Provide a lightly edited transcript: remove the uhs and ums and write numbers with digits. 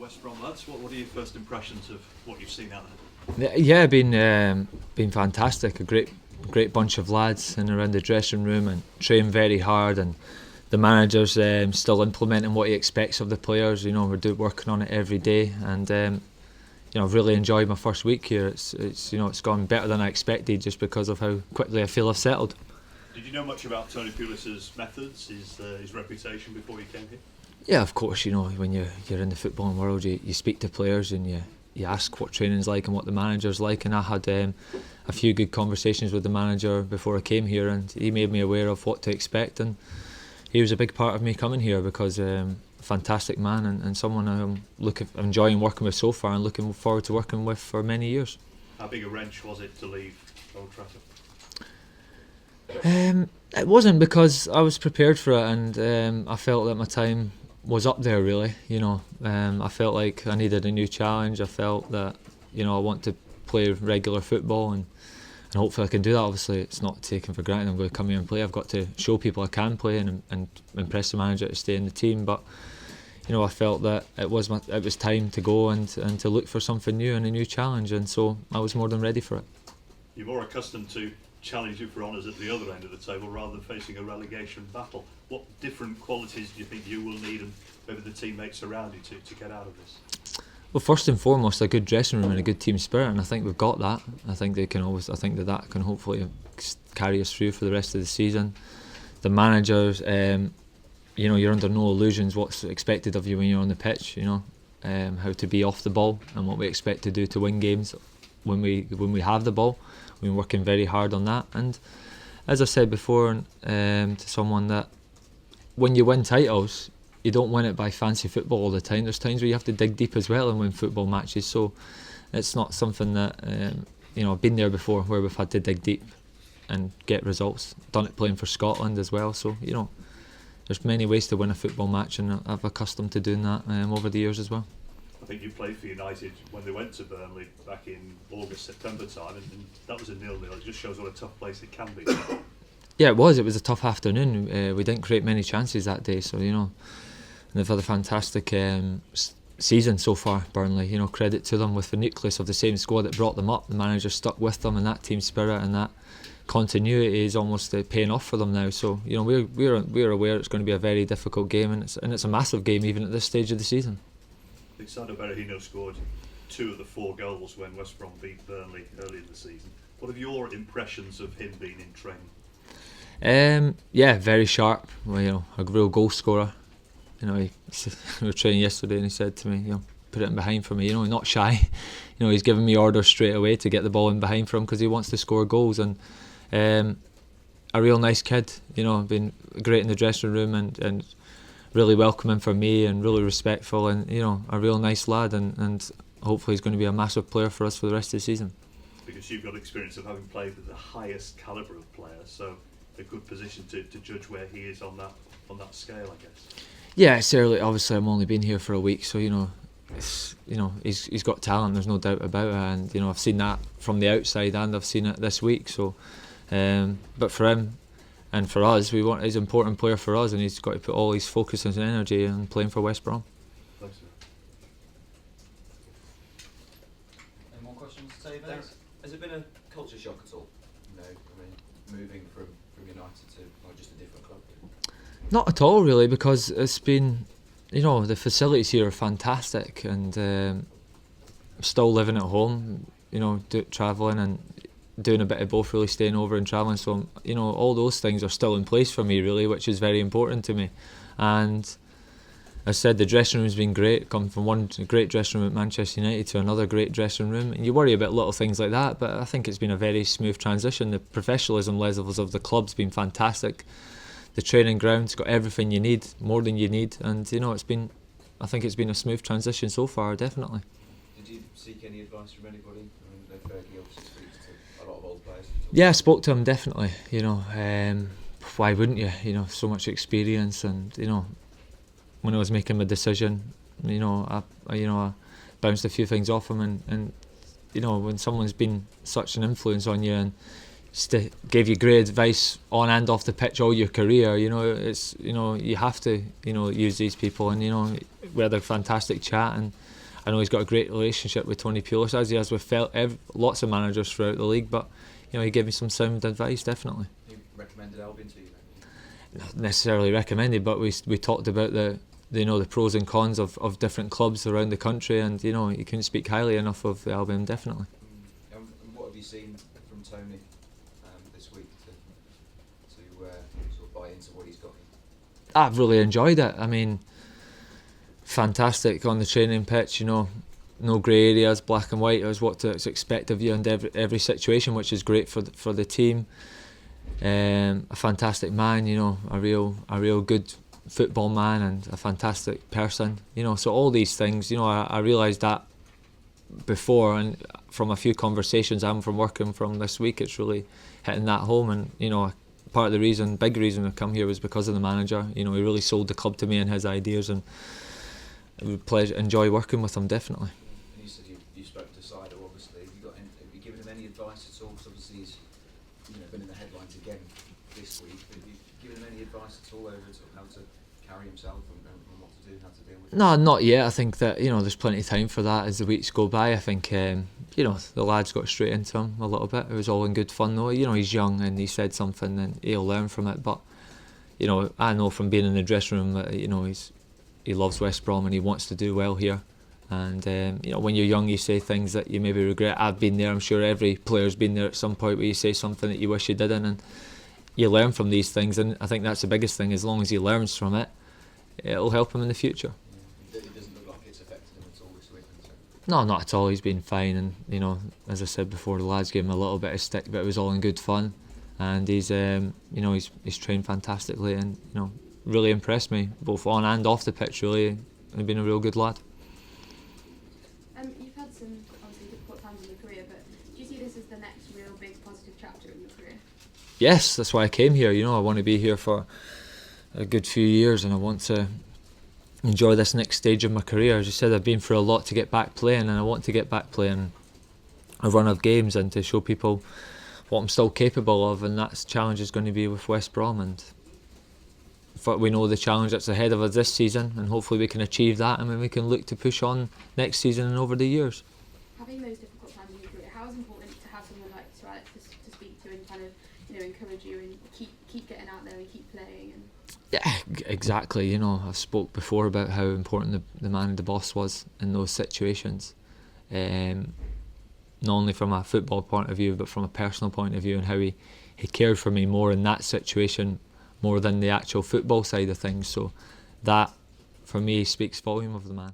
West Brom lads. What are your first impressions of what you've seen out there? Yeah, been fantastic. A great bunch of lads in around the dressing room and trained very hard, and the manager's still implementing what he expects of the players. You know, we're working on it every day, and I've really enjoyed my first week here. It's gone better than I expected just because of how quickly I feel I've settled. Did you know much about Tony Pulis' methods, his reputation before you came here? Yeah, of course. You know, when you're in the footballing world, you speak to players and you ask what training's like and what the manager's like. And I had a few good conversations with the manager before I came here, and he made me aware of what to expect. And he was a big part of me coming here because fantastic man and someone I'm enjoying working with so far and looking forward to working with for many years. How big a wrench was it to leave Old Trafford? It wasn't, because I was prepared for it, and I felt that my time was up there really. I felt like I needed a new challenge. I felt that I want to play regular football, and hopefully I can do that. Obviously it's not taken for granted I'm going to come here and play. I've got to show people I can play and impress the manager to stay in the team, but I felt that it was time to go and to look for something new and a new challenge, and so I was more than ready for it. You're more accustomed to challenging for honours at the other end of the table rather than facing a relegation battle. What different qualities do you think you will need, and maybe the teammates around you, to get out of this? Well, first and foremost, a good dressing room and a good team spirit, and I think we've got that. I think that can hopefully carry us through for the rest of the season. The managers, you're under no illusions what's expected of you when you're on the pitch. How to be off the ball and what we expect to do to win games when we have the ball. We've been working very hard on that, and as I said before to someone, that when you win titles, you don't win it by fancy football all the time. There's times where you have to dig deep as well and win football matches. So it's not something that I've been there before, where we've had to dig deep and get results. Done it playing for Scotland as well. So there's many ways to win a football match, and I've accustomed to doing that over the years as well. I think you played for United when they went to Burnley back in August, September time, and that was a 0-0. It just shows what a tough place it can be. Yeah, it was a tough afternoon. We didn't create many chances that day, so and they've had a fantastic season so far, Burnley. Credit to them, with the nucleus of the same squad that brought them up. The manager stuck with them, and that team spirit and that continuity is almost paying off for them now. So we're aware it's going to be a very difficult game, and it's a massive game even at this stage of the season. I think Saido Berahino scored 2 of the 4 goals when West Brom beat Burnley early in the season. What are your impressions of him being in training? Yeah, very sharp. Well, a real goal scorer. We were training yesterday, and he said to me, put it in behind for me. Not shy. He's giving me orders straight away to get the ball in behind for him because he wants to score goals, and a real nice kid. Been great in the dressing room and really welcoming for me and really respectful, and a real nice lad, and hopefully he's going to be a massive player for us for the rest of the season. Because you've got experience of having played with the highest calibre of players, so a good position to judge where he is on that scale, I guess. Yeah, it's early. Obviously, I'm only been here for a week, so he's got talent. There's no doubt about it, and I've seen that from the outside, and I've seen it this week. So, but for him and for us, he's an important player for us, and he's got to put all his focus and energy in playing for West Brom. Thanks, sir. Any more questions, Saido? Has it been a culture shock at all? Moving from United to just a different club? Not at all, really, because it's been, the facilities here are fantastic, and I'm still living at home, travelling and doing a bit of both, really, staying over and travelling. So, all those things are still in place for me, really, which is very important to me. And as I said, the dressing room's been great. Come from one great dressing room at Manchester United to another great dressing room, and you worry about little things like that, but I think it's been a very smooth transition. The professionalism levels of the club's been fantastic. The training ground's got everything you need, more than you need, and I think it's been a smooth transition so far, definitely. Did you seek any advice from anybody? Fergie obviously speaks to a lot of old players. Yeah, I spoke to him, definitely. Why wouldn't you? So much experience, and when I was making my decision, I bounced a few things off him, and when someone's been such an influence on you, and gave you great advice on and off the pitch all your career. It's you have to use these people, and we had a fantastic chat, and I know he's got a great relationship with Tony Pulis, as he has with lots of managers throughout the league. But he gave me some sound advice, definitely. He recommended Albion to you? Not necessarily recommended, but we talked about the pros and cons of different clubs around the country, and you couldn't speak highly enough of the Albion, definitely. And what have you seen from Tony this week to sort of buy into what he's got? I've really enjoyed it. I mean, fantastic on the training pitch. No grey areas, black and white. It was what to expect of you in every situation, which is great for the team. A fantastic man, a real good football man, and a fantastic person. So all these things, I realised that before, and from a few conversations I'm from working from this week, it's really hitting that home. And part of the big reason I come here was because of the manager. He really sold the club to me and his ideas, and it would enjoy working with him, definitely. And you said you spoke to Saido, obviously. Have you given him any advice at all? Because obviously he's been in the headlines again this week. Have you given him any advice at all over how to carry himself and what to do, how to deal with it? No, not yet. I think that there's plenty of time for that as the weeks go by. I think the lads got straight into him a little bit. It was all in good fun though. He's young and he said something and he'll learn from it. But I know from being in the dressing room that he loves West Brom and he wants to do well here. And when you're young, you say things that you maybe regret. I've been there. I'm sure every player's been there at some point where you say something that you wish you didn't, and you learn from these things. And I think that's the biggest thing. As long as he learns from it, it'll help him in the future. Yeah. It doesn't look like it's affected him at all this week. No, not at all. He's been fine, and as I said before, the lads gave him a little bit of stick, but it was all in good fun. And he's he's trained fantastically, and really impressed me both on and off the pitch. Really, and been a real good lad. You've had some obviously difficult times in your career, but do you see this as the next real big positive chapter in your career? Yes, that's why I came here. I want to be here for a good few years, and I want to enjoy this next stage of my career. As you said, I've been through a lot to get back playing, and I want to get back playing a run of games and to show people what I'm still capable of, and that challenge is going to be with West Brom. And we know the challenge that's ahead of us this season, and hopefully we can achieve that, and then we can look to push on next season and over the years. Having those difficult times in your career, how is it important to have someone like Saido to speak to and kind of encourage you and keep getting out there and keep playing? And yeah, exactly. I've spoke before about how important the man and the boss was in those situations, not only from a football point of view but from a personal point of view, and how he cared for me more in that situation more than the actual football side of things. So that, for me, speaks volume of the man.